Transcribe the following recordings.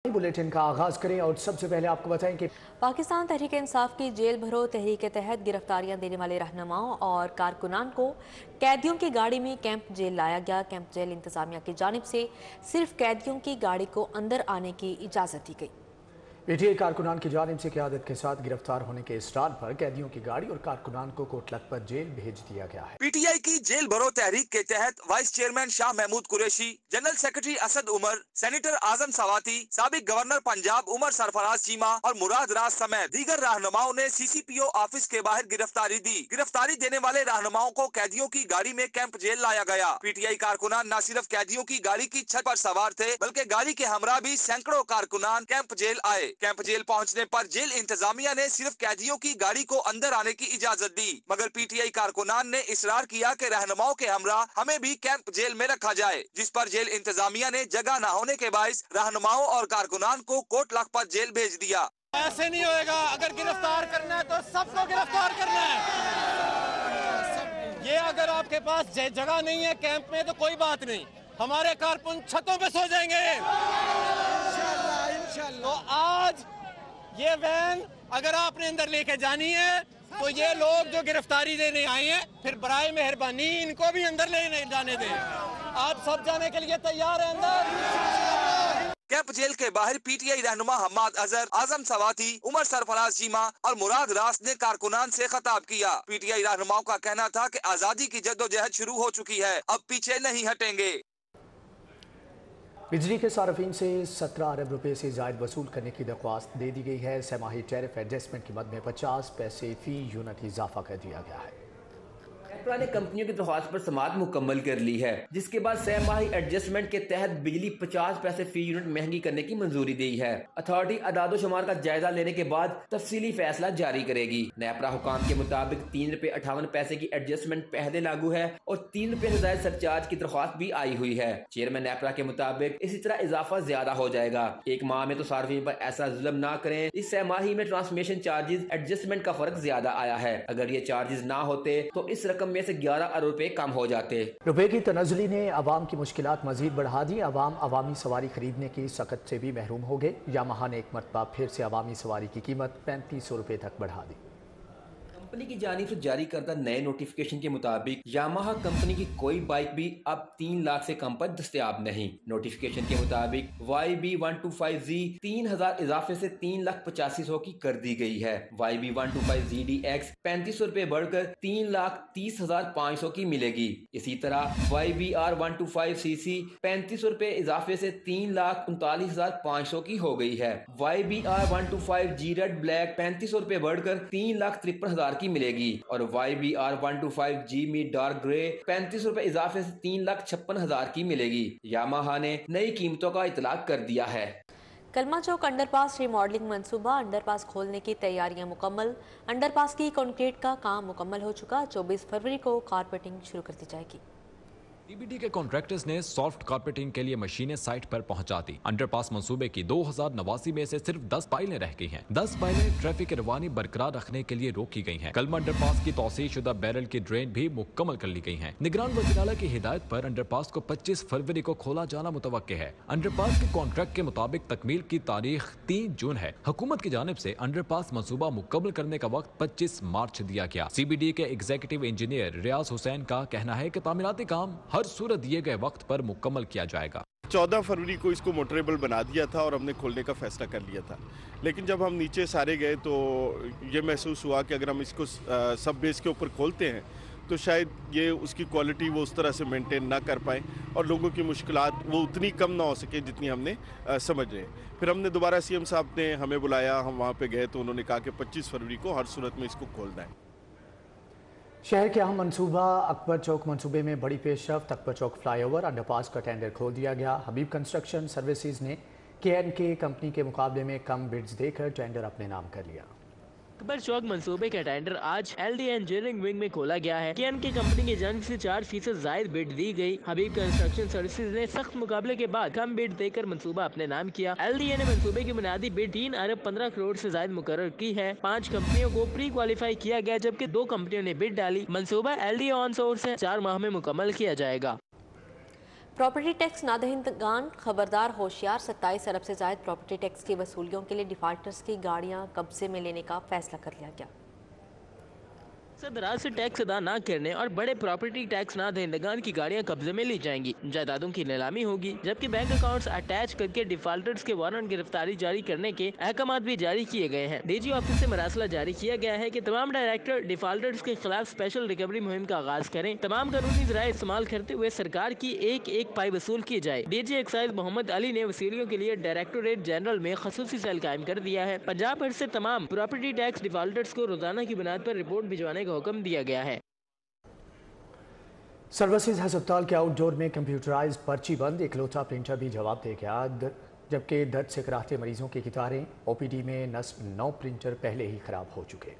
Bulletin का आगाज करें और सबसे पहले आपको बताएं कि पाकिस्तान तहरीक इंसाफ की जेल भरो तहरीक के तहत गिरफ्तारियां देने वाले रहनुमाओं और कारकुनान को कैदियों की गाड़ी में कैंप जेल लाया गया। कैंप जेल इंतजामिया की जानिब से सिर्फ कैदियों की गाड़ी को अंदर आने की इजाजत दी गई। पीटीआई कारकुनान की जानिब से क़यादत के साथ गिरफ्तार होने के इसरार पर कैदियों की गाड़ी और कारकुनान को कोट लखपत जेल भेज दिया गया है। पीटीआई की जेल भरो तहरीक के तहत vice chairman Shah Mahmood Qureshi, general secretary Asad Umar, senator Azam Swati, साबिक गवर्नर पंजाब उमर सरफराज चीमा और मुराद राज समेत दीगर रहनुमाओं ने सीसीपीओ ऑफिस के बाहर गिरफ्तारी दी। गिरफ्तारी देने वाले रहनुमाओं को कैदियों की गाड़ी में कैंप जेल लाया गया। पीटीआई कारकुनान न सिर्फ कैदियों की गाड़ी की छत पर सवार थे, बल्कि गाड़ी के हमरा भी सैकड़ों कारकुनान कैंप जेल आए। कैंप जेल पहुंचने पर जेल इंतजामिया ने सिर्फ कैदियों की गाड़ी को अंदर आने की इजाजत दी, मगर पीटीआई कारकुनान ने इसरार किया कि रहनुमाओं के हमरा हमें भी कैंप जेल में रखा जाए, जिस पर जेल इंतजामिया ने जगह न होने के बायस रहनुमाओं और कारकुनान को कोट लखपत जेल भेज दिया। ऐसे नहीं होएगा, अगर गिरफ्तार करना है तो सबको गिरफ्तार करना है। ये अगर आपके पास जगह नहीं है कैंप में तो कोई बात नहीं, हमारे कारकुन छतों पे सो जाएंगे इंशाल्लाह। तो आज ये वैन अगर आपने अंदर लेके जानी है तो ये लोग जो गिरफ्तारी देने आए हैं, फिर बराए मेहरबानी इनको भी अंदर ले जाने दें। आप सब जाने के लिए तैयार हैं अंदर। कैंप जेल के बाहर पीटीआई रहनुमा हम्माद अजहर, आजम सवाती, उमर सरफराज चीमा और मुराद रास ने कारकुनान से खिताब किया। पीटीआई रहनुमाओं का कहना था कि आजादी की जद्दोजहद शुरू हो चुकी है, अब पीछे नहीं हटेंगे। बिजली के सार्फिन से 17 अरब रुपए से जायद वसूल करने की दरख्वास्त दे दी गई है। सहमाही टैरिफ एडजस्टमेंट की मद में 50 पैसे फी यूनिट इजाफा कर दिया गया है। नेपरा ने कंपनियों की दरख्वास्त पर समाअत मुकम्मल कर ली है, जिसके बाद सहमाही एडजस्टमेंट के तहत बिजली 50 पैसे फी यूनिट महंगी करने की मंजूरी दी है। अथॉरिटी अदादो शुमार का जायजा लेने के बाद तफसीली फैसला जारी करेगी। नेपरा हुकाम के मुताबिक 3 रुपए 58 पैसे की एडजस्टमेंट पहले लागू है और 3 रुपए से जायद सरचार्ज की दरख्वास्त भी आई हुई है। चेयरमैन नेपरा के मुताबिक इसी तरह इजाफा ज्यादा हो जाएगा। एक माह में तो सार्फिन पर ऐसा जुल्म ना करें। इस सहमाही में ट्रांसमिशन चार्जेस एडजस्टमेंट का फर्क ज्यादा आया है। अगर ये चार्जेस ना होते तो इस रकम में से 11 अरब रुपए कम हो जाते। रुपए की तनज़ुली ने आवाम की मुश्किलात मजीद बढ़ा दी। अवामी सवारी खरीदने की सकत से भी महरूम हो गए। यामाहा ने एक मरतबा फिर से अवामी सवारी की कीमत 3500 रुपए तक बढ़ा दी। कंपनी की जानिब से जारी करदा नए नोटिफिकेशन के मुताबिक यामाहा कंपनी की कोई बाइक भी अब 3 लाख से कम पर दस्तयाब नहीं। नोटिफिकेशन के मुताबिक YB125Z 3000 इजाफे से 3,85,000 की कर दी गई है। YB125ZDX 3500 रुपए बढ़कर 3,30,500 की मिलेगी। इसी तरह YBR125CC 3500 रुपए इजाफे से 3,39,500 की हो गई है। YBR125G रेड ब्लैक 3500 रुपए बढ़कर 3,53,000 की मिलेगी और YBR125G मी डार्क ग्रे 35 रुपए इजाफे से 3,56,000 की मिलेगी। यामाहा ने नई कीमतों का इतलाक कर दिया है। कलमा चौक अंडरपास रीमॉडलिंग मंसूबा, अंडरपास खोलने की तैयारियां मुकम्मल। अंडरपास की कंक्रीट का काम मुकम्मल हो चुका। 24 फरवरी को कारपेटिंग शुरू कर दी जाएगी। सीबीडी के कॉन्ट्रैक्टर्स ने सॉफ्ट कारपेटिंग के लिए मशीनें साइट पर पहुंचा दी। अंडरपास मंसूबे की 2089 में से सिर्फ 10 पाइलें रह गई हैं। 10 पाइलें ट्रैफिक रवानी बरकरार रखने के लिए रोकी गई हैं। कलमा अंडरपास की तौसीह शुदा बैरल की ड्रेन भी मुकम्मल कर ली गई हैं। निगरान वज़ीर-ए-आला की हिदायत पर अंडरपास को 25 फरवरी को खोला जाना मुतवक्के है। अंडरपास के कॉन्ट्रैक्ट के मुताबिक तकमील की तारीख 3 जून है। हुकूमत की जानिब से अंडरपास मंसूबा मुकम्मल करने का वक्त 25 मार्च दिया गया। सीबीडी के एग्जीक्यूटिव इंजीनियर रियाज हुसैन का कहना है कि तामीराती काम हर सूरत दिए गए वक्त पर मुकम्मल किया जाएगा। 14 फरवरी को इसको मोटरेबल बना दिया था और हमने खोलने का फैसला कर लिया था, लेकिन जब हम नीचे सारे गए तो ये महसूस हुआ कि अगर हम इसको सब बेस के ऊपर खोलते हैं तो शायद ये उसकी क्वालिटी वो उस तरह से मेंटेन ना कर पाए और लोगों की मुश्किलात वो उतनी कम ना हो सके जितनी हमने समझ रहे। फिर हमने दोबारा सीएम साहब ने हमें बुलाया, हम वहाँ पे गए तो उन्होंने कहा कि 25 फरवरी को हर सूरत में इसको खोलना है। शहर के अहम मंसूबा अकबर चौक मंसूबे में बड़ी पेशरफ्त। अकबर चौक फ्लाईओवर अंडरपास का टेंडर खोल दिया गया। हबीब कंस्ट्रक्शन सर्विसेज ने KNK कंपनी के मुकाबले में कम बिड्स देकर टेंडर अपने नाम कर लिया। अकबर चौक मंसूबे का टेंडर आज LD इंजीनियरिंग विंग में खोला गया है। KNK कंपनी की जानिब से 4% जायद बिड दी गई। हबीब कंस्ट्रक्शन सर्विसेज ने सख्त मुकाबले के बाद कम बिड देकर मंसूबा अपने नाम किया। LDA ने मंसूबे की बुनियादी बिड 3 अरब 15 करोड़ से जायद मुकर्रर की है। 5 कंपनियों को प्री क्वालिफाई किया गया, जबकि 2 कंपनियों ने बिड डाली। मंसूबा LDA ऑन सोर्स है 4 माह में मुकम्मल किया जाएगा। प्रॉपर्टी टैक्स नादहिंदगान खबरदार होशियार, 27 अरब से जायद प्रॉपर्टी टैक्स की वसूलियों के लिए डिफाल्टर्स की गाड़ियां कब्जे में लेने का फैसला कर लिया गया। दराज से टैक्स अदा न करने और बड़े प्रॉपर्टी टैक्स ना दहिंदगान की गाड़ियां कब्जे में ली जाएंगी। जायदादों की नीलामी होगी, जबकि बैंक अकाउंट्स अटैच करके डिफाल्टर्स के वारंट गिरफ्तारी जारी करने के अहकाम भी जारी किए गए हैं। डीजी ऑफिस से मरासला जारी किया गया है कि तमाम डायरेक्टर डिफाल्टर्स के खिलाफ स्पेशल रिकवरी मुहिम का आगाज करें। तमाम कानूनी ज़राए इस्तेमाल करते हुए सरकार की एक एक पाई वसूल की जाए। डीजी एक्साइज मोहम्मद अली ने वसूलियों के लिए डायरेक्टोरेट जनरल में खसूसी सेल कायम कर दिया है। पंजाब भर से तमाम प्रॉपर्टी टैक्स डिफाल्टर्स को रोजाना की बुनियाद पर रिपोर्ट भिजवाने का हुक्म दिया गया है। सर्विसेज अस्पताल के आउटडोर में कंप्यूटराइज पर्ची बंद, इकलौता प्रिंटर भी जवाब दे गया। जबकि दर्द से कराहते मरीजों की कतारें, ओपीडी में नस्ब 9 प्रिंटर पहले ही खराब हो चुके।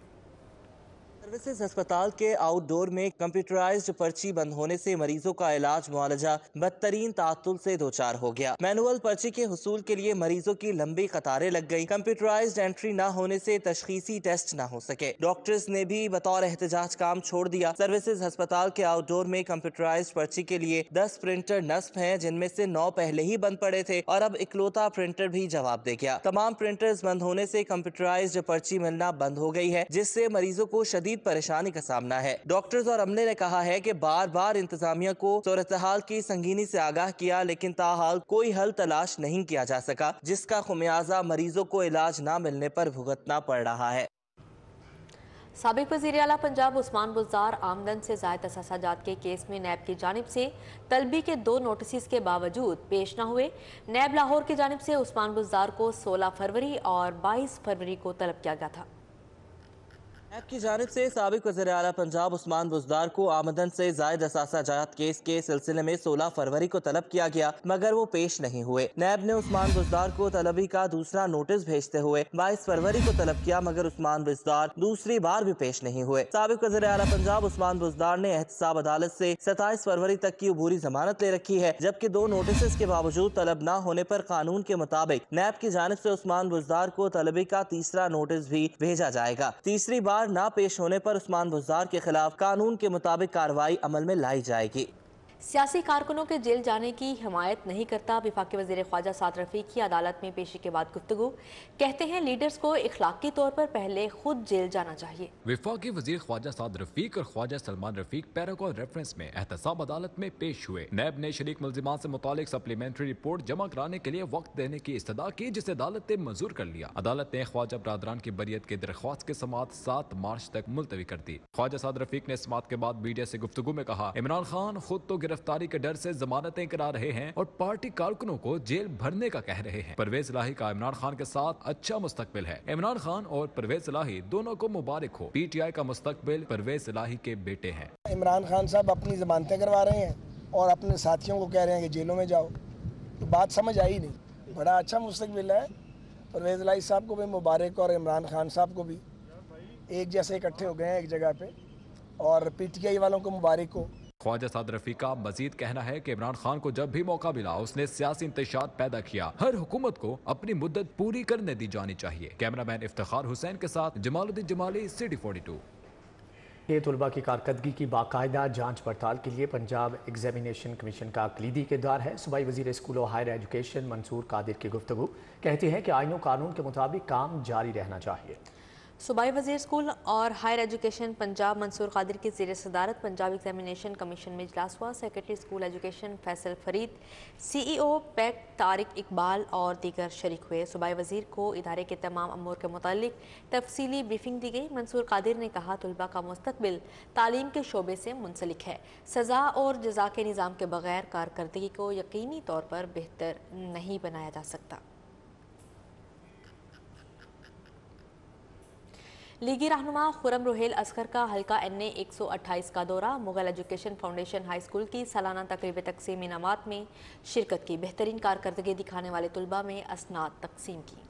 सर्विसेज अस्पताल के आउटडोर में कंप्यूटराइज्ड पर्ची बंद होने से मरीजों का इलाज मुआलजा बदतरीन तातुल से दो चार हो गया। मैनुअल पर्ची के हुसूल के लिए मरीजों की लंबी कतारें लग गई। कंप्यूटराइज्ड एंट्री न होने से तशखीसी टेस्ट न हो सके। डॉक्टर्स ने भी बतौर एहतजाज काम छोड़ दिया। सर्विसेज अस्पताल के आउटडोर में कंप्यूटराइज्ड पर्ची के लिए 10 प्रिंटर नस्ब हैं, जिनमें से 9 पहले ही बंद पड़े थे और अब इकलौता प्रिंटर भी जवाब दे गया। तमाम प्रिंटर्स बंद होने से कंप्यूटराइज्ड पर्ची मिलना बंद हो गई है, जिससे मरीजों को शदीद परेशानी का सामना है। डॉक्टर्स और अमले ने कहा है कि बार बार इंतजामिया को सूरत हाल की संगीनी से आगाह किया, लेकिन ताहाल कोई हल तलाश नहीं किया जा सका, जिसका खुमियाजा मरीजों को इलाज न मिलने पर भुगतना पड़ रहा है। साबिक वज़ीर आला पंजाब उस्मान बुज़दार आमदन से ज़ायद असासाजात के केस में नैब की जानिब से तलबी के 2 नोटिस के बावजूद पेश न हुए। नैब लाहौर की जानिब से उस्मान बुज़दार को 16 फरवरी और 22 फरवरी को तलब किया गया था। नैब की जानिब से साबिक वज़ीर आला पंजाब उस्मान बुज़दार को आमदन से ज़ायद असासाजात केस के सिलसिले में 16 फरवरी को तलब किया गया, मगर वो पेश नहीं हुए। नैब ने उस्मान बुज़दार को तलबी का दूसरा नोटिस भेजते हुए 22 फरवरी को तलब किया, मगर उस्मान बुज़दार दूसरी बार भी पेश नहीं हुए। साबिक वज़ीर आला पंजाब उस्मान बुज़दार ने एहतसाब अदालत से 27 फरवरी तक की अबूरी जमानत ले रखी है, जबकि 2 नोटिस के बावजूद तलब न होने पर कानून के मुताबिक नैब की जानिब से उस्मान बुज़दार को तलबी का तीसरा नोटिस भी भेजा जाएगा। तीसरी बार ना पेश होने पर उस्मान बुज़दार के खिलाफ कानून के मुताबिक कार्रवाई अमल में लाई जाएगी। सियासी कारकुनों के जेल जाने की हिमायत नहीं करता। वफाकी वज़ीर ख्वाजा साद रफ़ीक की अदालत में पेशी के बाद गुफ्तगू, कहते हैं लीडर्स को इखलाकी तौर पर पहले खुद जेल जाना चाहिए। वफाकी वज़ीर ख्वाजा साद रफ़ीक और ख्वाजा सलमान रफ़ीक पैरागॉन रेफरेंस में एहतसाब अदालत में पेश हुए। नैब ने शरीक मुल्ज़िमान से मुतालिक सप्लीमेंट्री रिपोर्ट जमा कराने के लिए वक्त देने की इस्तदा की, जिसे अदालत ने मंजूर कर लिया। अदालत ने ख्वाजा बरादरान की बरियत की दरख्वास्त के समात 7 मार्च तक मुलतवी कर दी। ख्वाजा साद रफ़ीक ने समात के बाद मीडिया से गुफ्तगू में कहा, इमरान खान खुद तो गिरफ्तारी के डर से जमानतें करा रहे हैं और पार्टी कारकुनों को जेल भरने का कह रहे हैं। परवेज इलाही का इमरान खान के साथ अच्छा मुस्तकबिल है। इमरान खान और परवेज इलाही दोनों को मुबारक हो। पीटीआई का मुस्तकबिल परवेज इलाही के बेटे हैं। इमरान खान साहब अपनी जमानतें करवा रहे हैं और अपने साथियों को कह रहे हैं कि जेलों में जाओ, तो बात समझ आई नहीं। बड़ा अच्छा मुस्तकबिल है। परवेज इलाही साहब को भी मुबारक और इमरान खान साहब को भी एक जैसे इकट्ठे हो गए हैं एक जगह पे, और पीटीआई वालों को मुबारक हो। ख्वाजा साद रफ़ीक का मजीद कहना है कि इमरान खान को जब भी मौका मिला उसने सियासी इंतशार पैदा किया। हर हुकूमत को अपनी मुद्दत पूरी करने दी जानी चाहिए। कैमरामैन इफ्तिखार हुसैन के साथ जमालुद्दीन जमाली, सिटी 42। ये तलबा की कारकर्दगी की बाकायदा जांच पड़ताल के लिए पंजाब एग्जामिनेशन कमीशन का कलीदी किरदार है। सूबाई वज़ीर स्कूल और हायर एजुकेशन मंसूर कादिर की गुफ्तगू, कहते हैं कि आईन और कानून के मुताबिक काम जारी रहना चाहिए। सूबाई वज़ीर स्कूल और हायर एजुकेशन पंजाब मंसूर कादिर की ज़ेर सदारत पंजाब एग्जामिनेशन कमीशन में इजलास हुआ। Secretary school education Faisal Farid, CEO pack Tariq Iqbal और दीगर शरीक हुए। सूबाई वज़ीर को इदारे के तमाम अमूर के मुतालिक तफसीली ब्रीफिंग दी गई। मंसूर कादिर ने कहा, तलबा का मुस्तकबिल तालीम के शोबे से मुंसलिक है। सज़ा और जज़ा के निज़ाम के बगैर कारकर्दगी को यकीनी तौर पर बेहतर नहीं बनाया जा सकता। लीगी रहनुमा खुरम रोहेल असगर का हल्का NA 128 का दौरा। Mughal education foundation high school की सालाना तकरीब तकसीम इनामात में शिरकत की। बेहतरीन कारकर्दगी दिखाने वाले तलबा में असनाद तकसीम की।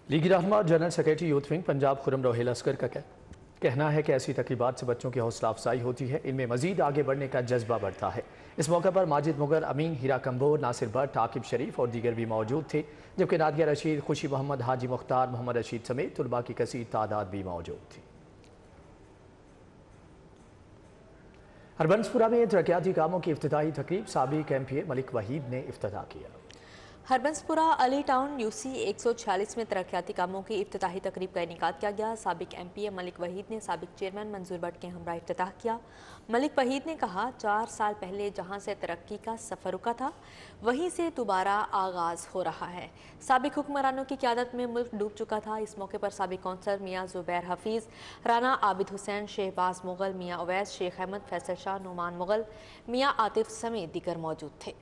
लीगी रहनुमा general secretary youth wing Punjab Khurram Rohail Asghar का कहना है कि ऐसी तकरीबात से बच्चों की हौसला अफजाई होती है, इनमें मजीद आगे बढ़ने का जज्बा बढ़ता है। इस मौके पर माजिद मुगर, अमीन, हीरा कंबोर, नासिर भट्ट, आकिब शरीफ और दीगर भी मौजूद थे, जबकि नादिया रशीद, खुशी मोहम्मद, हाजी मुख्तार, मोहम्मद रशीद समेत तलबा की कसीर तादाद भी मौजूद थी। हरबंसपुरा में तरक्याती कामों की इफ्तिताही तकरीब साबिक MP मलिक वहीद ने इफ्तिताह किया। हरबंसपुरा अली टाउन UC 146 में तरक्याती कामों की इफ्तिताही तकरीब का इनेकाद किया गया। साबिक MP मलिक वहीद ने साबिक चेयरमैन मंजूर भट्ट के हमरा इफ्तिताह किया। मलिक वहीद ने कहा, 4 साल पहले जहां से तरक्की का सफ़र रुका था वहीं से दोबारा आगाज़ हो रहा है। साबिक हुक्मरानों की क़यादत में मुल्क डूब चुका था। इस मौके पर साबिक कौंसलर मियाँ ज़ुबैर हफीज़, राना आबिद हुसैन, शहबाज मुगल, मियाँ अवैस, शेख अहमद, फैसल शाह, नुमान मुगल, मियाँ आतिफ समेत दीगर मौजूद थे।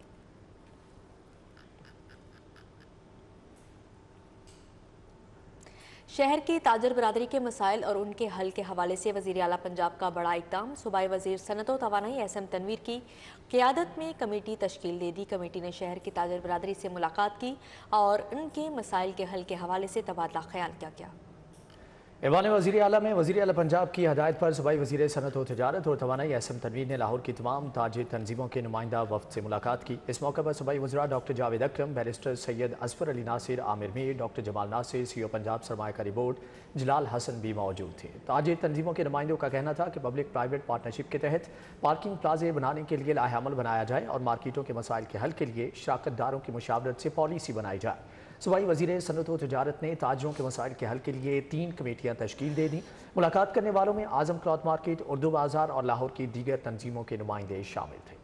शहर की ताजर बरादरी के मसाइल और उनके हल के हवाले से वज़ीर आला पंजाब का बड़ा इक़दाम। सूबाई वज़ीर सनअत व तवानाई SM तनवीर की क़यादत में कमेटी तश्कील दे दी। कमेटी ने शहर की ताजर बरादरी से मुलाकात की और उनके मसाइल के हल के हवाले से तबादला ख्याल किया गया। ऐवान वज़ीर आला में वज़ीर आला पंजाब की हदायत पर सूबाई वज़ीर सनअत व तिजारत और तवानाई SM तनवीर ने लाहौर की तमाम ताजिर तंजीमों के नुमाइंदा वफ़द से मुलाकात की। इस मौके पर सूबाई वज़रा doctor Javed Akram, barrister Syed Asfar Ali Nasir, Amir Mir, doctor Jamal Nasir, CO Punjab सरमायाकारी बोर्ड जलाल हसन भी मौजूद थे। ताजिर तंजीमों के नुमाइंदों का कहना था कि पब्लिक प्राइवेट पार्टनरशिप के तहत पार्किंग प्लाजे बनाने के लिए लाहेअमल बनाया जाए और मार्केटों के मसाइल के हल के लिए शराकतदारों की मुशावरत से पॉलिसी बनाई जाए। सूबाई वज़ीर सनअत व तिजारत ने ताजरों के मसाइल के हल के लिए 3 कमेटियाँ तश्कील दे दी। मुलाकात करने वालों में आज़म क्लॉथ मार्केट, उर्दू बाज़ार और लाहौर की दीगर तंजीमों के नुमाइंदे शामिल थे।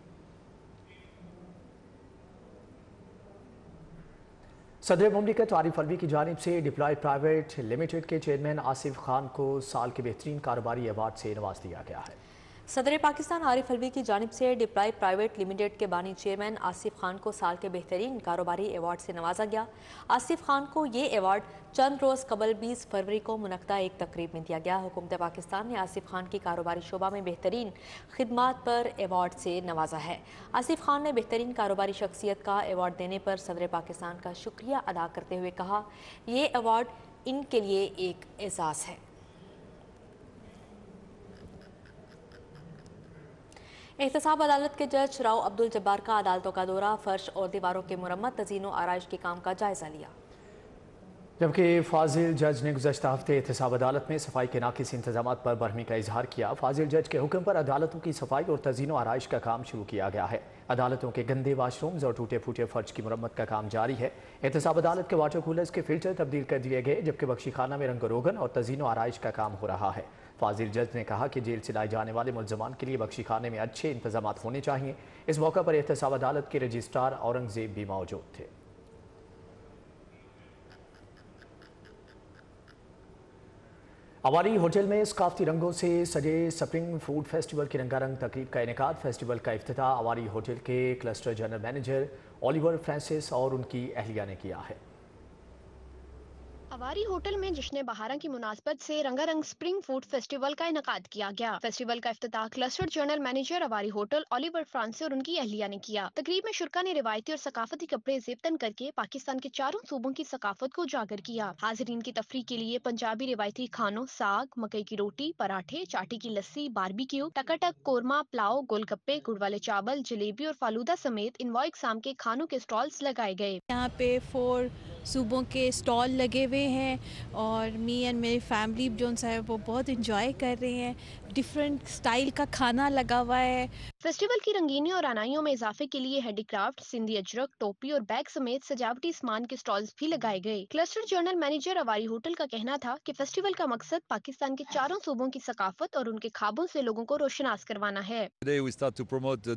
सदर मुमलिकत आरिफ अलवी की जानिब से डिप्लॉय प्राइवेट लिमिटेड के चेयरमैन आसिफ खान को साल के बेहतरीन कारोबारी अवार्ड से नवाज दिया गया है। सदर पाकिस्तान आरिफ अलवी की जानिब से डिप्लॉय प्राइवेट लिमिटेड के बानी चेयरमैन आसिफ खान को साल के बेहतरीन कारोबारी अवार्ड से नवाजा गया। आसिफ खान को ये अवार्ड चंद रोज़ कबल 20 फरवरी को मुनक्दा एक तकरीब में दिया गया। हुकूमत पाकिस्तान ने आसिफ खान की कारोबारी शोबा में बेहतरीन खिदमात पर अवार्ड से नवाजा है। आसिफ खान ने बेहतरीन कारोबारी शख्सियत का अवार्ड देने पर सदर पाकिस्तान का शुक्रिया अदा करते हुए कहा, ये अवार्ड इनके लिए एक एजाज़ है। एहतसाब अदालत के जज राव अब्दुल जब्बार का अदालतों का दौरा, फर्श और दीवारों के मुरम्मत, तज़ीनो आराइश के काम का जायजा लिया। जबकि फाजिल जज ने गुज़श्ता हफ्ते एहतसाब अदालत में सफाई के नाकिस इंतजाम पर बरहमी का इजहार किया। फाजिल जज के हुक्म पर अदालतों की सफाई और तज़ीनो आराइश का काम शुरू किया गया है। अदालतों के गंदे वाशरूम्स और टूटे फूटे फर्श की मुरम्मत का काम जारी है। एहतसाब अदालत के वाटर कूलर्स के फिल्टर तब्दील कर दिए गए, जबकि बख्शी खाना में रंग रोगन और तज़ीनो आराइश का काम हो रहा है। फाजिल जज ने कहा कि जेल से लाए जाने वाले मुलजमान के लिए बख्शी खाने में अच्छे इंतजाम होने चाहिए। इस मौके पर एहतसाब अदालत के रजिस्ट्रार औरंगजेब भी मौजूद थे। अवारी होटल में सकाफती रंगों से सजे स्प्रिंग फूड फेस्टिवल की रंगारंग तकरीब का इनेकाद। फेस्टिवल का इफ्तिताह अवारी होटल के cluster general manager Oliver Francis और उनकी अहलिया ने किया है। अवारी होटल में जश्न बहारा की मुनासबत से रंगारंग स्प्रिंग फूड फेस्टिवल का इनेकाद किया गया। फेस्टिवल का इफ्तिताह cluster general manager Avari hotel Oliver Francis और उनकी अहलिया ने किया। तकरीब में शुरका ने रिवायती और सकाफती कपड़े ज़ेबतन करके पाकिस्तान के चारों सूबों की सकाफत को उजागर किया। हाजिरीन की तफरीह के लिए पंजाबी रिवायती खानों, साग, मकई की रोटी, पराठे, चाटी की लस्सी, बारबेक्यू, टकाटक, कोरमा, पुलाव, गोलगप्पे, गुड़ वाले चावल, जलेबी और फालूदा समेत इनवां इकसाम के खानों के स्टॉल्स लगाए गए। यहाँ पे 4 सूबों के स्टॉल लगे हुए हैं और मी एंड मेरी फैमिली जो है वो बहुत इंजॉय कर रहे हैं। डिफरेंट स्टाइल का खाना लगा हुआ है। फेस्टिवल की रंगीनी और आनाइयों में इजाफे के लिए हैंडीक्राफ्ट, सिंधी अजरक, टोपी और बैग समेत सजावटी सामान के स्टॉल्स भी लगाए गए। Cluster general manager Avari hotel का कहना था कि फेस्टिवल का मकसद पाकिस्तान के चारों सूबों की सकाफत और उनके ख्वाबों से लोगों को रोशनास करवाना है। Today we start to promote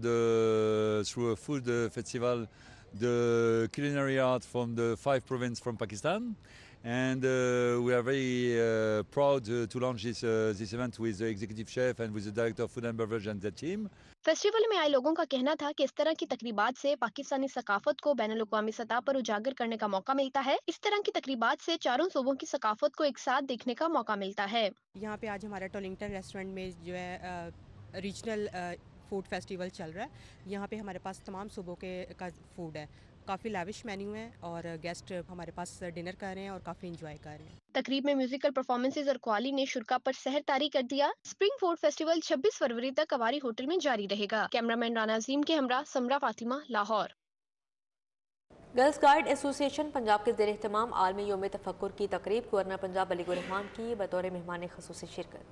through a food festival the culinary art from the 5 provinces from Pakistan, and we are very proud to launch this event with the executive chef and with the director of food and beverage and the team. Festival में आए लोगों का कहना था कि इस तरह की तकरीबात से पाकिस्तानी सकाफत को बैनुल अक़वामी सतह पर उजागर करने का मौका मिलता है। इस तरह की तकरीबात से चारों सूबों की सकाफत को एक साथ देखने का मौका मिलता है। यहाँ पे आज हमारा टोलिंगटन रेस्टोरेंट में जो है रीजनल फूड फेस्टिवल चल रहा है। यहाँ पे हमारे पास तमाम सूबों का फूड है। काफ़ी लैविश मेन्यू है और गेस्ट हमारे पास डिनर कर रहे हैं और काफ़ी इंजॉय कर रहे हैं। तकरीब में म्यूजिकल परफॉर्मेंसेज और क्वाली ने शुरका पर सहर तारी कर दिया। स्प्रिंग फूड फेस्टिवल 26 फरवरी तक अवारी होटल में जारी रहेगा। कैमरामैन राना अजीम के Hamra Samra Fatima, Lahore. Girls guide association Punjab के ज़ेर एहतमाम आलमी योम तफक्कुर की तकरीब गवर्नर पंजाब अली गुर रहमान की बतौर मेहमान ख़ुसूसी शिरकत।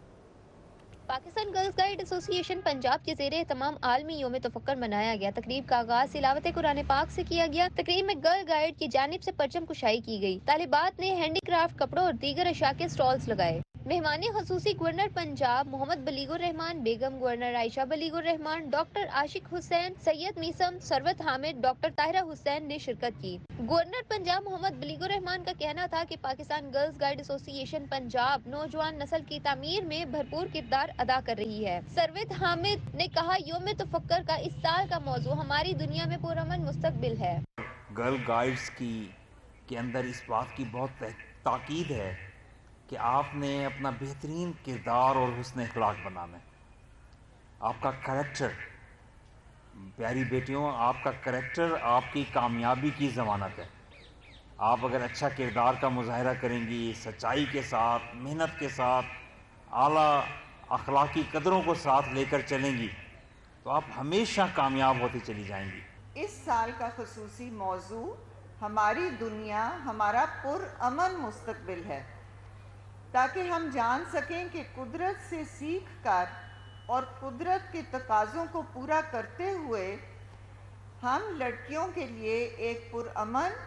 Pakistan girls guide association Punjab के ज़ेरे तमाम आलमी योम तफक्कर मनाया गया। तकरीब का आगाज तिलावत कुरान पाक से किया गया। तकरीब में गर्ल गाइड की जानिब से परचम कुशाई की गई। तालिबात ने हैंडीक्राफ्ट कपड़ों और दीगर अशा के स्टॉल्स लगाए। मेहमान खसूसी गवर्नर पंजाब मोहम्मद बलीगुर रहमान बेगम, गवर्नर आयशा बलीगुर रहमान, डॉक्टर आशिक हुसैन, सैयद मीसम, सरवत हामिद, डॉक्टर ताहिरा हुसैन ने शिरकत की। गवर्नर पंजाब मोहम्मद बलीगुर रहमान का कहना था कि Pakistan girls guide association Punjab नौजवान नस्ल की तामीर में भरपूर किरदार अदा कर रही है। सरवत हामिद ने कहा, योम तफक्कर का इस साल का मौजू हमारी दुनिया में पुरअमन मुस्तकबिल है। गर्ल गाइड्स के अंदर इस बात की बहुत ताकीद है कि आपने अपना बेहतरीन किरदार और हुस्न अखलाक बनाना है। आपका करैक्टर, प्यारी बेटियों, आपका करैक्टर आपकी कामयाबी की ज़मानत है। आप अगर अच्छा किरदार का मुजाहरा करेंगी, सच्चाई के साथ, मेहनत के साथ, आला अखलाकी कदरों को साथ लेकर चलेंगी तो आप हमेशा कामयाब होती चली जाएंगी। इस साल का खुसूसी मौजू हमारी दुनिया हमारा पुरअमन मुस्तकबिल है, ताकि हम जान सकें कि कुदरत से सीख कर और कुदरत के तकाज़ों को पूरा करते हुए हम लड़कियों के लिए एक पुरअमन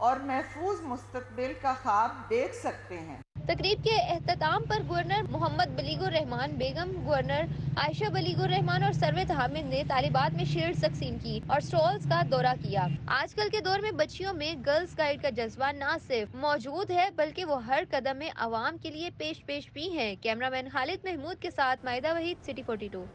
और महफूज मुस्तकबिल का ख्वाब देख सकते हैं। तकरीब के एहतताम पर गवर्नर मोहम्मद बलीगुर रहमान बेगम, गवर्नर आयशा बलीगुर रहमान और सरवत हामिद ने तालिबात में शील्ड तकसीम की और स्टॉल्स का दौरा किया। आजकल के दौर में बच्चियों में गर्ल्स गाइड का जज्बा न सिर्फ मौजूद है बल्कि वो हर कदम में आवाम के लिए पेश भी हैं। कैमरामैन खालिद महमूद के साथ Mahida Waheed, city 42।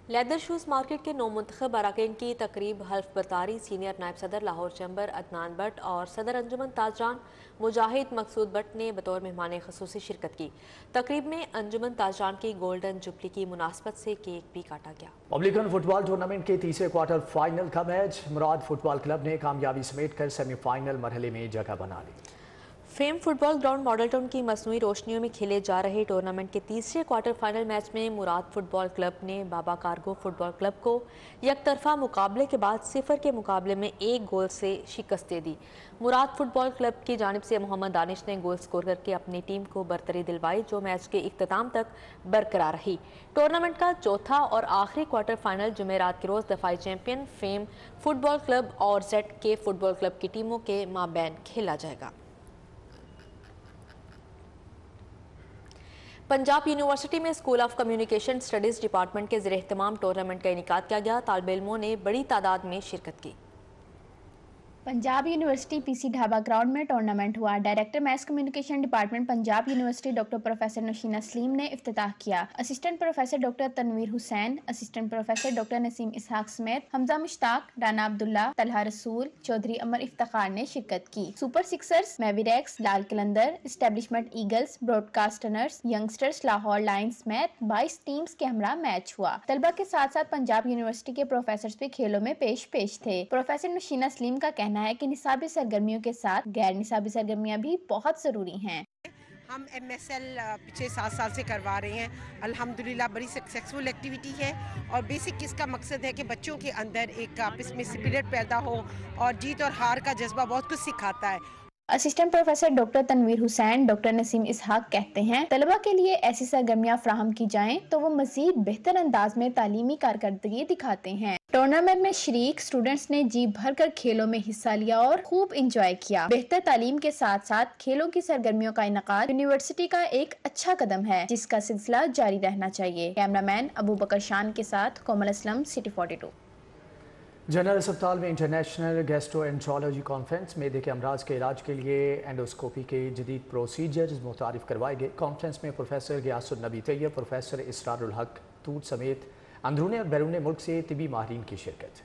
Leather shoes market के नौमुंतखब अरकान की तकरीब हल्फ बरतारी सीनियर नायब सदर लाहौर चैम्बर अदनान भट्ट और सदर अंजुमन ताजरान मुजाहिद मकसूद भट्ट ने बतौर मेहमान खसूसी शिरकत की। तकरीब में अंजुमन ताजरान की गोल्डन जुबली की मुनासबत से केक भी काटा गया। पब्लिकन फुटबॉल टूर्नामेंट के तीसरे क्वार्टर फाइनल का मैच मुराद फुटबॉल क्लब ने कामयाबी समेट कर सेमीफाइनल मरहले में जगह बना ली। Fame football ground model town की मसनूई रोशनियों में खेले जा रहे टूर्नामेंट के तीसरे क्वार्टर फाइनल मैच में मुराद फुटबॉल क्लब ने बाबा कार्गो फुटबॉल क्लब को यकतरफा मुकाबले के बाद 0 के मुकाबले में 1 गोल से शिकस्त दे दी। मुराद फुटबॉल क्लब की जानिब से मोहम्मद दानिश ने गोल स्कोर करके अपनी टीम को बरतरी दिलवाई, जो मैच के इख्तिताम तक बरकरार रही। टूर्नामेंट का चौथा और आखिरी क्वार्टर फाइनल जुमेरात के रोज़ दफाई चैंपियन फेम फुटबॉल क्लब और ZK फुटबॉल क्लब की टीमों के माबैन खेला जाएगा। पंजाब यूनिवर्सिटी में school of communication studies department के ज़रिए एहतमाम टूर्नामेंट का इनेकाद किया गया। तालिब इल्मों ने बड़ी तादाद में शिरकत की। Punjab university PC dhaba ground में टूर्नामेंट हुआ। Director mass communication department Punjab university doctor professor Nashina Saleem ने इफ्तिताह किया। Assistant professor doctor Tanveer Hussain, assistant professor doctor Naseem Ishaq समेत हमजा मुश्ताक, राना अब्दुल्ला, तलहा रसूल, चौधरी अमर इफ्तिखार ने शिरकत की। Super sixers, mavericks, Lal Qalandar, establishment eagles, broadcasters, youngsters, Lahore lions समेत 22 टीम्स के हमरा मैच हुआ। तलबा के साथ साथ पंजाब यूनिवर्सिटी के प्रोफेसर भी खेलों में पेश थे। प्रोफेसर नशीना सलीम का कहना है कि निसाबी सरगर्मियों के साथ गैर निसाबी सरगर्मियां भी बहुत जरूरी हैं। हम MSL पिछले 7 साल से करवा रहे हैं। अल्हम्दुलिल्लाह बड़ी सक्सेसफुल एक्टिविटी है और बेसिक इसका मकसद है कि बच्चों के अंदर एक आपस में स्पिरिट पैदा हो और जीत और हार का जज्बा बहुत कुछ सिखाता है। Assistant professor doctor Tanveer Hussain, doctor Naseem Ishaq कहते हैं, तलबा के लिए ऐसी सरगर्मियां फ्राहम की जाएं तो वो मजीद बेहतर अंदाज में तालीमी कारकर्दगी दिखाते हैं। टूर्नामेंट में शरीक स्टूडेंट्स ने जी भर कर खेलों में हिस्सा लिया और खूब इंजॉय किया। बेहतर तालीम के साथ साथ खेलों की सरगर्मियों का इनकाद यूनिवर्सिटी का एक अच्छा कदम है, जिसका सिलसिला जारी रहना चाहिए। कैमरामैन अबू बकर शान के साथ कोमल असलम, सिटी 42। जनरल अस्पताल में इंटरनेशनल गैस्ट्रोएंट्रोलॉजी कॉन्फ्रेंस मेदे के अमराज के इलाज के लिए एंडोस्कोपी के जदीद प्रोसीजर्स मुतारिफ करवाए गए। कॉन्फ्रेंस में प्रोफेसर गियासुन नबी तैयब, प्रोफेसर इसरारुल हक तूत समेत अंदरूनी और बैरून मुल्क से तिबी माहिरीन की शिरकत।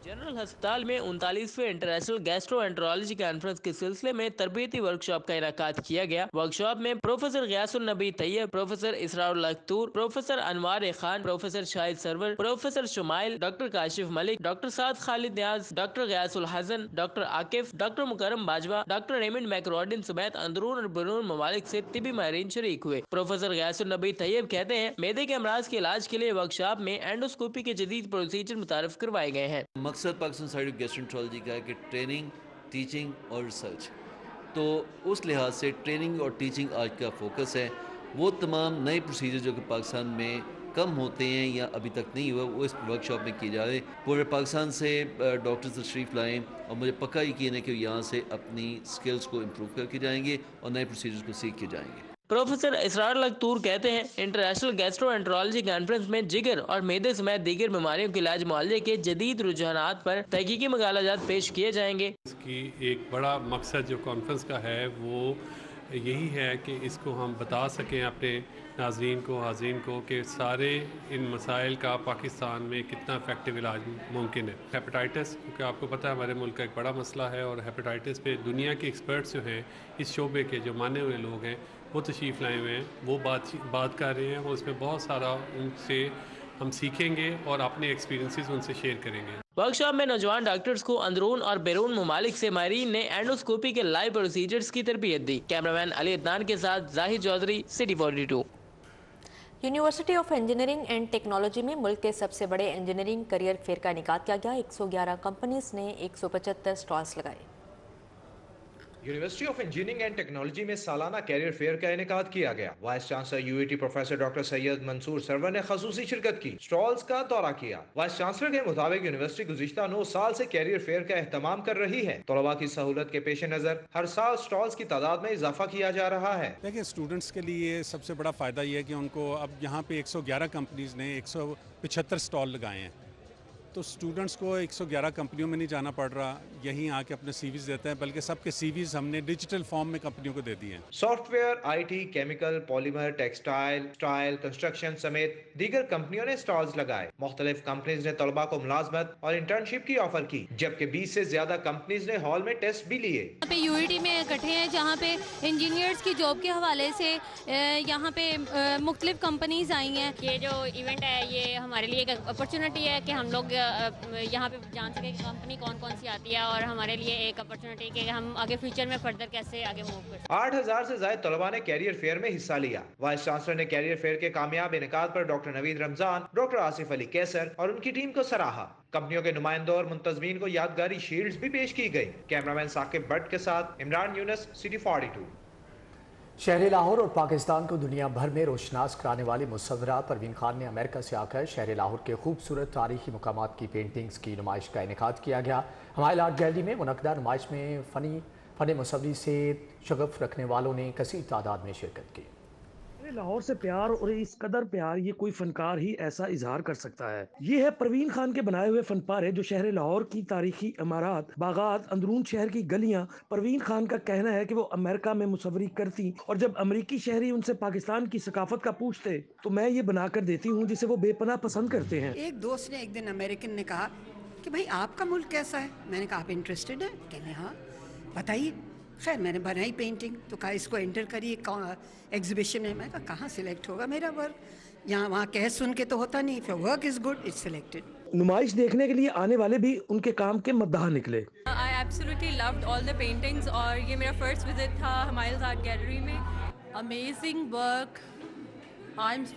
जनरल अस्पताल में 39वें इंटरनेशनल गैस्ट्रोएंट्रोलॉजी कॉन्फ्रेंस के सिलसिले में तरबियती वर्कशॉप का इनेकाद किया गया। वर्कशॉप में प्रोफेसर गियासुन नबी Tayyab, professor Israrul Haq Toor, professor Anwar Khan, professor Shahid Sarwar, professor Shumail, doctor Kashif Malik, doctor Saad Khalid Niaz, doctor Ghiasul Hasan, doctor Akif, doctor Mukarram Bajwa, doctor Raymond McRoddin समेत अंदरून और बैरून ममालिक से तिबी माहिरीन शरीक हुए। प्रोफेसर गियासुन नबी तैयब कहते हैं, मेदे के अमराज के इलाज के लिए वर्कशॉप में एंडोस्कोपी के जदीद प्रोसीजर मुतारिफ करवाए गए हैं। मकसद पाकिस्तान सोसाइटी ऑफ गैस्ट्रोएंट्रोलॉजी का है कि ट्रेनिंग, टीचिंग और रिसर्च, तो उस लिहाज से ट्रेनिंग और टीचिंग आज का फोकस है وہ تمام نئے پروسیجر جو کہ پاکستان میں کم ہوتے ہیں یا ابھی تک نہیں ہوا، وہ اس ورک شاپ میں کیے جا رہے ہیں۔ پورے پاکستان سے ڈاکٹرز تشریف لائیں اور مجھے پکا یقین ہے کہ یہاں سے اپنی سکلز کو امپروو کر کے جائیں گے اور نئے پروسیجرز کو سیکھ کے جائیں گے۔ پروفیسر اسرار لگتور کہتے ہیں انٹرنیشنل گیسٹرو انٹرالوجی کانفرنس میں جگر اور معدے سمیت دیگر بیماریوں کے علاج معالجے کے جدید رجحانات پر تحقیقی مقالہ جات پیش کیے جائیں گے۔ اس کی ایک بڑا مقصد جو کانفرنس کا ہے وہ یہی ہے کہ اس کو ہم بتا سکیں اپنے ناظرین کو، حاضرین کو، کہ سارے ان مسائل کا پاکستان میں کتنا افیکٹو علاج ممکن ہے۔ ہیپیٹائٹس، کیونکہ آپ کو پتہ ہے ہمارے ملک کا ایک بڑا مسئلہ ہے، اور ہیپیٹائٹس پہ دنیا کے ایکسپرٹس جو ہیں اس شعبے کے، جو مانے ہوئے لوگ ہیں، وہ تشریف لائے ہوئے ہیں، وہ بات کر رہے ہیں، اور اس میں بہت سارا ان سے ہم سیکھیں گے اور اپنے ایکسپیرینسز ان سے شیئر کریں گے۔ ورکشاپ میں نوجوان ڈاکٹرز کو اندرون اور بیرون ممالک سے ماہرین نے اینڈوسکوپی کے لائیو پروسیجرز کی تربیت دی۔ کیمرامین علی عدنان کے ساتھ Zahid Chaudhry, city 42۔ University of engineering and technology میں ملک کے سب سے بڑے انجینئرنگ کیریئر فیئر کا انعقاد کیا گیا۔ 111 کمپنیز نے 175 سٹالز لگائے۔ University of engineering and technology میں سالانہ کیریئر فیئر کا انعقاد کیا گیا۔ Vice chancellor UAT professor doctor Syed Mansoor Sarwar نے خصوصی شرکت کی، سٹالز کا دورہ کیا۔ وائس چانسلر کے مطابق یونیورسٹی گزشتہ 9 سال سے کیریئر فیئر کا اہتمام کر رہی ہے۔ طلباء کی سہولت کے پیش نظر ہر سال سٹالز کی تعداد میں اضافہ کیا جا رہا ہے۔ دیکھیں، اسٹوڈنٹس کے لیے سب سے بڑا فائدہ یہ ہے کہ ان کو اب یہاں پہ 111 کمپنیز نے 175 سٹال لگائے ہیں، تو اسٹوڈنٹس کو 111 کمپنیوں میں نہیں جانا پڑ رہا، یہیں آ کے اپنے سی ویز دیتے ہیں، بلکہ سب کے سی ویز ہم نے ڈیجیٹل فارم میں کمپنیوں کو دے دی ہیں۔ Software, IT، chemical, polymer, textile, construction سمیت دیگر کمپنیوں نے سٹالز لگائے۔ مختلف کمپنیز نے طلباء کو ملازمت اور انٹرنشپ کی آفر کی، جبکہ 20 سے زیادہ کمپنیز نے ہال میں ٹیسٹ بھی لیے۔ یہاں پہ UAT میں اکٹھے ہیں، جہاں پہ انجینئرز کی جاب کے حوالے سے یہاں پہ مختلف کمپنیز آئی ہیں۔ یہ جو ایونٹ ہے یہ ہمارے لیے ایک اپرچونٹی ہے کہ ہم لوگ یہاں پہ جان سکیں کہ کمپنی کون کون سی آتی ہے، اور ہمارے لیے ایک اپرچونٹی کہ ہم آگے فیوچر میں فردر کیسے آگے موو کر سکیں۔ 8000 سے زائد طلباء نے کیریئر فیئر میں حصہ لیا۔ وائس چانسلر نے کیریئر فیئر کے کامیاب انعقاد پر ڈاکٹر نوید رمضان، ڈاکٹر آصف علی کیسر اور ان کی ٹیم کو سراہا۔ کمپنیوں کے نمائندوں اور منتظمین کو یادگاری شیلڈز بھی پیش کی گئی۔ کیمرامین ثاقب بٹ کے ساتھ عمران یونس، سٹی 42۔ شہر لاہور اور پاکستان کو دنیا بھر میں روشناس کرانے والی مصورہ پروین خان نے امریکہ سے آ کر شہر لاہور کے خوبصورت تاریخی مقامات کی پینٹنگز کی نمائش کا انعقاد کیا گیا۔ ہمایل آرٹ گیلری میں منعقدہ نمائش میں فن مصوری سے شغف رکھنے والوں نے کثیر تعداد میں شرکت کی۔ لاہور سے پیار، اور اس قدر پیار یہ کوئی فنکار ہی ایسا اظہار کر سکتا ہے۔ یہ ہے پروین خان کے بنائے ہوئے فن پارے جو شہر لاہور کی تاریخی عمارات، باغات، اندرون شہر کی گلیاں۔ پروین خان کا کہنا ہے کہ وہ امریکہ میں مصوری کرتی، اور جب امریکی شہری ان سے پاکستان کی ثقافت کا پوچھتے تو میں یہ بنا کر دیتی ہوں جسے وہ بے پناہ پسند کرتے ہیں۔ ایک دوست نے ایک دن امریکن نے کہا کہ بھائی آپ کا ملک کیسا ہے؟ میں نے کہا آپ انٹرسٹڈ ہیں؟ کہنے ہاں بتائیے۔ خیر میں نے بنائی پینٹنگ، تو کہا اس کو انٹر کریے ایگزیبیشن ہے۔ میں کہا کہاں سلیکٹ ہوگا میرا ورک؟ یہاں وہاں کہہ سن کے تو ہوتا نہیں، if your work is good it's selected۔ نمائش دیکھنے کے لیے آنے والے بھی ان کے کام کے مداح نکلے۔ I absolutely loved all the paintings، اور یہ میرا فرسٹ وزٹ تھا ہمایل آرٹ گیلری میں۔ Amazing work، I'm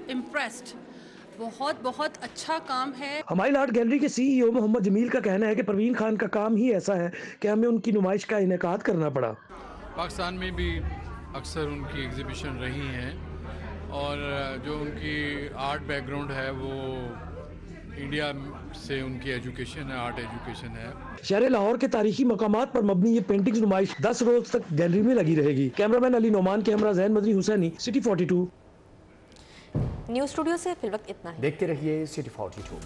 impressed، بہت اچھا کام ہے۔ ہمایل آرٹ گیلری کے CEO محمد جمیل کا کہنا ہے کہ پروین خان کا کام ہی ایسا ہے کہ ہمیں ان کی نمائش کا انعقاد کرنا پڑا۔ پاکستان میں بھی اکثر ان کی ایگزیبیشن رہی ہیں، اور جو ان کی آرٹ بیک گراؤنڈ ہے وہ انڈیا سے ان کی ایجوکیشن ہے، آرٹ ایجوکیشن ہے۔ شہر لاہور کے تاریخی مقامات پر مبنی یہ پینٹنگز نمائش 10 روز تک گیلری میں لگی رہے گی۔ کیمرامین علی نعمان کے ہمراہ زین مدنی حسینی، سٹی 42۔ نیوز اسٹوڈیو سے فی الوقت اتنا ہے۔ دیکھتے رہیے سٹی 42۔